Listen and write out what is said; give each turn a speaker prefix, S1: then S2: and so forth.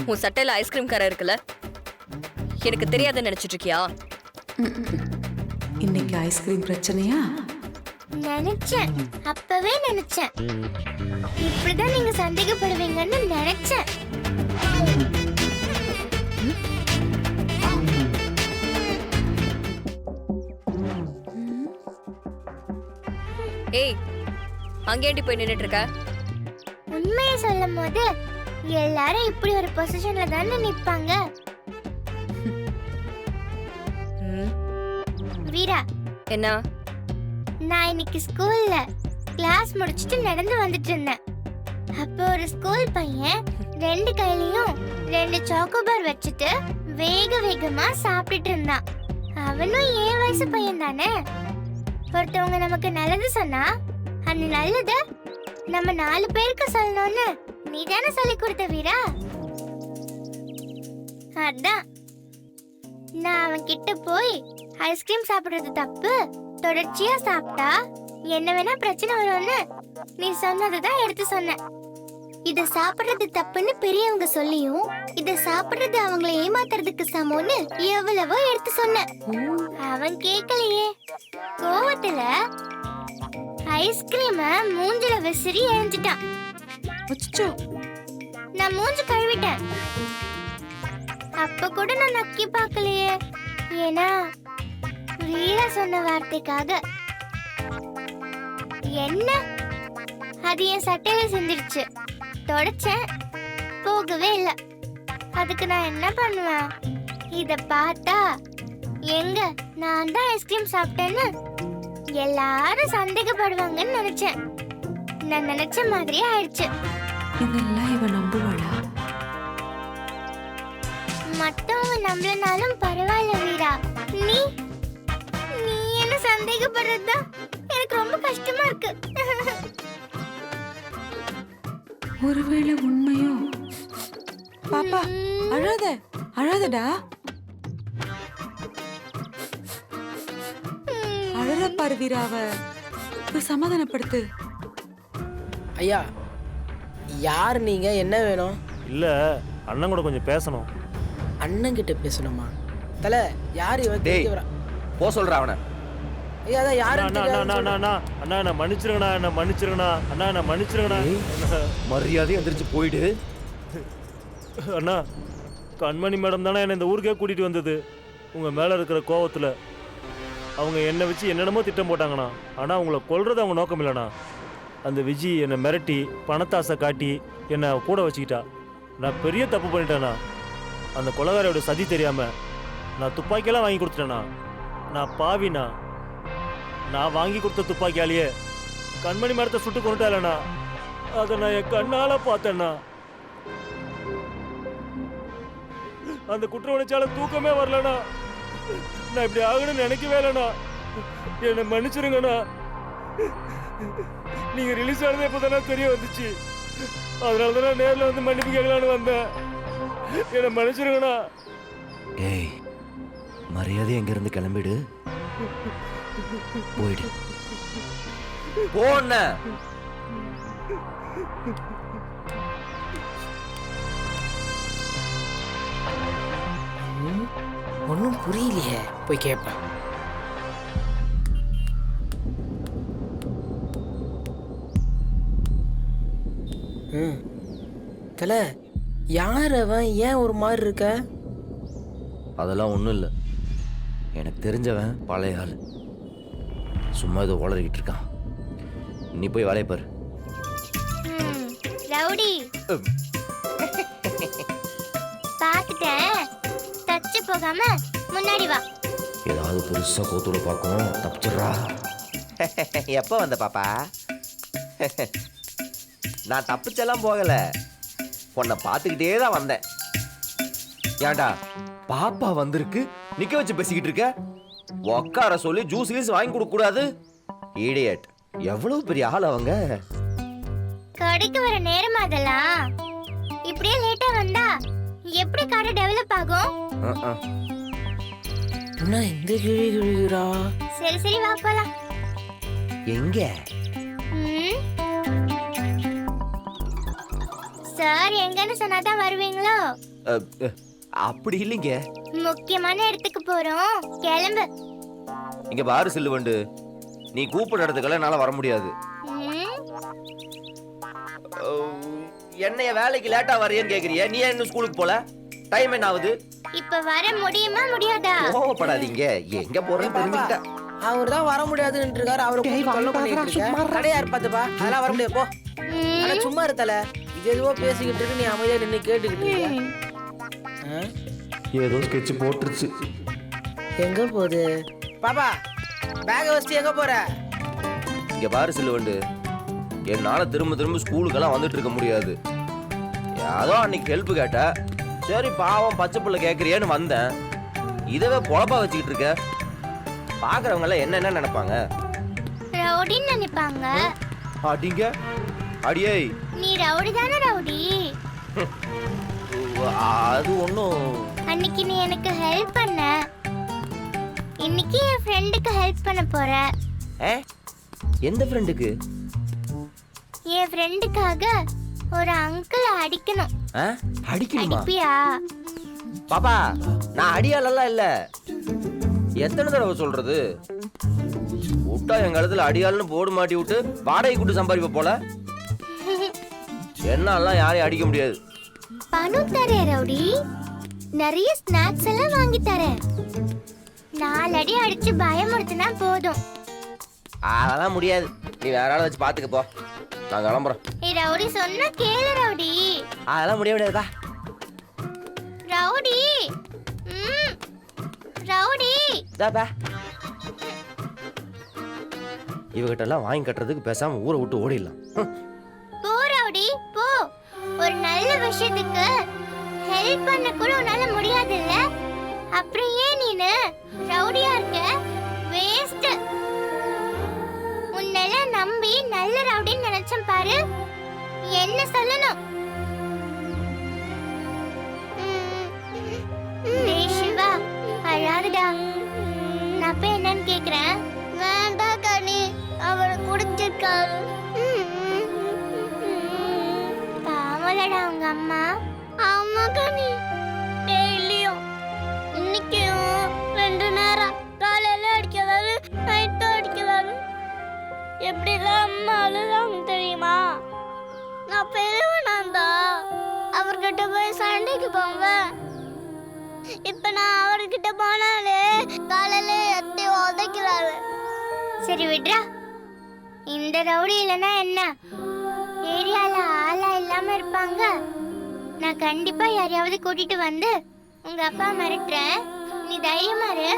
S1: உன் சட்டையில ஐஸ்கிரீம் கரை இருக்குல்ல, எனக்கு தெரியாதுன்னு நினைச்சிட்டு இருக்கியா?
S2: இன்னைக்கு ஐஸ்கிரீம் பிரச்சனையா?
S3: நினைச்சேன், அப்பவே நினைச்சேன். இப்படிதான் நீங்க சந்தேகப்படுவீங்கன்னு நினைச்சேன்.
S1: ஏய், அங்கேண்டி போய் நின்னுட்டு இருக்க?
S3: உண்மையை சொல்லும் போது எல்லாரும் இப்படி ஒரு பொசிஷன்ல தானே நிப்பாங்க. வீரா,
S1: என்ன?
S3: நான் இன்னைக்கு ஸ்கூல்ல கிளாஸ் முடிச்சிட்டு நடந்து வந்துட்டு இருந்தேன். அப்போ ஒரு ஸ்கூல் பையன் 2 கையிலயும் 2 சாக்கோபார் வச்சுட்டு வேக வேகமா சாப்பிட்டுட்டு இருந்தான். அவனும் என் வயசு பையன் தானே. ஒருத்தவங்க நமக்கு நல்லது சொன்னா அந்த நல்லது நம்ம 4 பேருக்கு சொல்லணும்னு நீ தானே சொல்லி கொடுத்த வீரா. அதான் நான் அவன் கிட்ட போய் ஐஸ்கிரீம் சாப்பிடுறது தப்பு, தொடர்ச்சியா சாப்பிட்டா என்ன வேணா பிரச்சனை வரும்னு நீ சொன்னதுதான் எடுத்து சொன்னேன். இத சாப்பிடுறது தப்புன்னு பெரியவங்க சொல்லியும் இத சாப்பிடுறது அவங்களை ஏமாத்துறதுக்கு சமம்னு எவ்வளவோ எடுத்து சொன்னேன். அவன் கேட்கலையே. கோவத்துல ஐஸ்கிரீம மூஞ்சில விசிறி எரிஞ்சிட்டான். நான் மூஞ்சி கழுவிட்டேன். அப்ப கூட நான் நக்கி பார்க்கலையே. ஏன்னா வீரா சொன்ன வார்த்தைக்காக. என்ன அது என் சட்டையில சிந்திருச்சு. தொடச்சேன், போகவே இல்லை. அதுக்கு நான் என்ன பண்ணுவேன்? இத பார்த்தா எங்க நான் தான் ஐஸ்கிரீம் சாப்பிட்டேன்னு எல்லாரும் சந்தேகப்படுவாங்கன்னு நினைச்சேன். நான் நினைச்ச மாதிரியே ஆயிடுச்சு.
S2: இதெல்லாம் இவ நம்புவாளா?
S3: மத்தவங்க நம்பலனாலும் பரவாயில்ல வீரா. நீ நீ என்ன சந்தேகப்படுறதா எனக்கு ரொம்ப கஷ்டமா இருக்கு.
S2: ஒருவேளை உண்மையோ? பாப்பா அழாத, அழாதடா. அழற பாரு வீராவ. போய் சமாதானப்படுத்து.
S4: ஐயா, யார் நீங்க? என்ன வேணும்?
S5: இல்ல, அண்ணன் கூட கொஞ்சம் பேசணும்.
S4: அண்ணன் கிட்ட பேசணுமா? தல, யார் இவன்?
S6: டேய்,
S4: வரா
S6: போ சொல்ற அவனை.
S4: ஐயா, அதான் யாரு?
S5: அண்ணா என்ன மன்னிச்சிருங்கண்ணா, என்ன மன்னிச்சிருங்கண்ணா. அண்ணா என்ன மன்னிச்சிருங்கண்ணா.
S6: மரியாதை எந்திரிச்சு போயிடு.
S5: அண்ணா, கண்மணி மேடம் தானே என்னை இந்த ஊருக்கே கூட்டிட்டு வந்தது. உங்க மேல இருக்கிற கோவத்துல அவங்க என்னை வச்சு என்னென்னமோ திட்டம் போட்டாங்கண்ணா. ஆனா அவங்கள கொல்றது அவங்க நோக்கம் இல்லைண்ணா. அந்த விஜி என்னை மிரட்டி பணத்தாசை காட்டி என்னை கூட வச்சுக்கிட்டா. நான் பெரிய தப்பு பண்ணிட்டேண்ணா. அந்த கொலகாரியோட சதி தெரியாம நான் துப்பாக்கியெல்லாம் வாங்கி கொடுத்துட்டேண்ணா. நான் பாவிண்ணா. நான் வாங்கி கொடுத்த துப்பாக்கியாலேயே கண்மணி மரத்தை சுட்டு கொண்டுட்டாலண்ணா. அதை நான் என் கண்ணால பார்த்தேண்ணா. அந்த குற்ற உணர்ச்சியால தூக்கமே வரலண்ணா. நான் இப்படி ஆகணும்னு நினைக்கவே இல்லைண்ணா. என்னை மன்னிச்சிருங்கண்ணா. நீங்க ரிலீஸ் ஆனது எப்போதானே தெரிய வந்துச்சு. அதனால தான் நான் நேரில் வந்து மன்னிப்பு கேட்கலான்னு வந்தேன். என்னை மன்னிச்சிருங்கண்ணா.
S6: ஏய், மரியாதை எங்க இருந்து கிளம்பிடு. போயிடு. போன
S4: ஒன்னும் புரியலையே. போய் கேட்பேன். தல, யார் அவன்? ஏன் ஒரு மாதிரி இருக்க?
S6: அதெல்லாம் ஒண்ணும் இல்லை. எனக்கு தெரிஞ்சவன் பழைய ஆள். சும்மா ஏதோ உளறிக்கிட்டு இருக்கான். நீ போய் வேலையை பாரு.
S3: ரவுடி, பார்த்துட்டேன். தச்சு போகாம முன்னாடி வா.
S6: ஏதாவது பெருசா கோத்தோட பார்க்கும். தப்பிச்சிடுறா. எப்போ வந்த பாப்பா? நான் தப்பிச்செல்லாம் போகல, உன்னை பார்த்துக்கிட்டே தான் வந்தேன். ஏன்டா பாப்பா வந்திருக்கு நிக்க வச்சு பேசிக்கிட்டு இருக்க? உக்கார சொல்லி ஜூஸ் கீஸ் வாங்கி கொடுக்க கூடாது? இடியட். எவ்வளவு பெரிய ஆள் அவங்க.
S3: கடைக்கு வர நேரம் அதெல்லாம். இப்படியே லேட்டா வந்தா எப்படி கடை டெவலப் ஆகும்?
S4: என்ன இந்த கிழி கிழிகிறா?
S3: சரி சரி வா போலாம்.
S6: எங்க?
S3: சார் எங்கன்னு சொன்னாதான் வருவீங்களோ?
S6: அப்படி இல்லைங்க.
S3: முக்கியமான இடத்துக்கு போறோம், கிளம்பு.
S6: இங்க பாரு சில்லுவண்டு, நீ கூப்பிட இடத்துக்கெல்லாம் என்னால வர முடியாது.
S3: ம்,
S6: என்னைய வேலைக்கு லேட்டா வரையன்னு கேக்குறிய, நீ ஏன் இன்னும் ஸ்கூலுக்கு போல? டைம் என்ன ஆகுது?
S3: இப்ப வர முடியுமா முடியாதா?
S6: கோவப்படாதீங்க, எங்க போறேன்னு தெரிஞ்சுக்கிட்ட.
S4: அவர் தான் வர முடியாதுன்னு இருக்காரு. அவரை கூப்பிட்டு தொல்லை பண்ணிட்டு இருக்க. கடையா இருப்பாத்துப்பா, அதெல்லாம் வர முடியாது போ. ஆனா சும்மா இருத்தல, இது எதுவோ பேசிக்கிட்டு இருக்கு, நீ அமைதியா நின்று கேட்டுக்கிட்டு இருக்க. ஆ?
S6: ஏதோ ஸ்கெட்ச் போட்டுருச்சு.
S4: எங்க போகுது பாப்பா? பேக வச்சுட்டு எங்க போற?
S6: இங்க பாரு சில்லுவண்டு, என்னால திரும்ப திரும்ப ஸ்கூலுக்கெல்லாம் வந்துட்டு இருக்க முடியாது. ஏதோ அன்னைக்கு ஹெல்ப் கேட்ட, சரி பாவம் பச்சை பிள்ளை கேட்கறியேன்னு வந்தேன். இதவே பொழப்பா வச்சுக்கிட்டு இருக்க. பாக்குறவங்க எல்லாம் என்ன நினைப்பாங்க?
S3: ரவுடின்னு நினைப்பாங்க.
S6: அடிங்க அடியே.
S3: நீ ரவுடி தானே ரவுடி?
S6: அது ஒன்றும்.
S3: அன்னைக்கு நீ எனக்கு ஹெல்ப் பண்ண, இன்னைக்கு என் ஃப்ரெண்டுக்கு ஹெல்ப் பண்ண போற.
S6: எந்த ஃப்ரெண்டுக்கு?
S3: என் ஃப்ரெண்டுக்காக ஒரு அங்கிள் அடிக்கணும்.
S6: அடிக்கணுமா?
S3: அடிப்பியா?
S6: பாப்பா, நான் அடியாலெல்லாம் இல்ல. எத்தனை தடவை சொல்றது? விட்டா என் கழுத்துல அடியாள்னு போடு மாட்டி விட்டு வாடகை கூட்டு சம்பாதிப்ப போல. என்னாலாம் யாரையும் அடிக்க முடியாது.
S3: பணம் தரேன் ரவுடி, நிறைய ஸ்நாக்ஸ் எல்லாம் வாங்கி தரேன். 4 அடி அடிச்சு பயமுறுத்தினா போதும்.
S6: அதெல்லாம் முடியாது, நீ வேற ஆளை வச்சு பாத்துக்க போ. நான் கிளம்புறேன்.
S3: ஏய் ரவுடி, சொன்னா கேளு ரவுடி.
S6: அதெல்லாம் முடிய முடியாதுக்கா.
S3: Rowdy, rowdy.
S6: இவகிட்ட எல்லாம் வாங்கி கட்டுறதுக்கு பேசாம ஊரை விட்டு ஓடிடலாம்.
S3: போ ரவுடி போ. ஒரு நல்ல விஷயத்துக்கு ஹெல்ப் பண்ண கூட உன்னால முடியாது இல்ல? அப்புறம் ஏன் நீனு ரவுடியா இருக்க? வேஸ்ட். உன்னெல்லாம் நம்பி நல்ல ரவுடின்னு நினைச்சேன் பாரு. என்ன சொல்லணும்? டேய் சிவா, அழாதடா. நான் போய் என்னன்னு கேக்குறேன். வேண்டாம் கனி, அவரை குடிச்சிருக்காரு. பாவலடா உங்க அம்மா. ஆமா கனி, டெய்லியும் இன்னைக்கும் 2 நேரம் காலையில அடிக்கிறாரு, நைட்டும் அடிக்கிறாரு. எப்படிலாம் அம்மா அழுதாங்க தெரியுமா? நான் பெரியவனாந்தா அவர்கிட்ட போய் சண்டைக்கு போவேன். இப்ப நான் அவர்கிட்ட போனாலே காலையில எத்தி உதைக்கிறாரு. சரி விட்ரா, இந்த ரவுடி இல்லைன்னா என்ன? ஏரியால ஆளா இல்லாம இருப்பாங்க. நான் கண்டிப்பா யாரையாவது கூட்டிட்டு வந்து உங்க அப்பா மிரட்டுறேன். நீ தைரியமா இரு.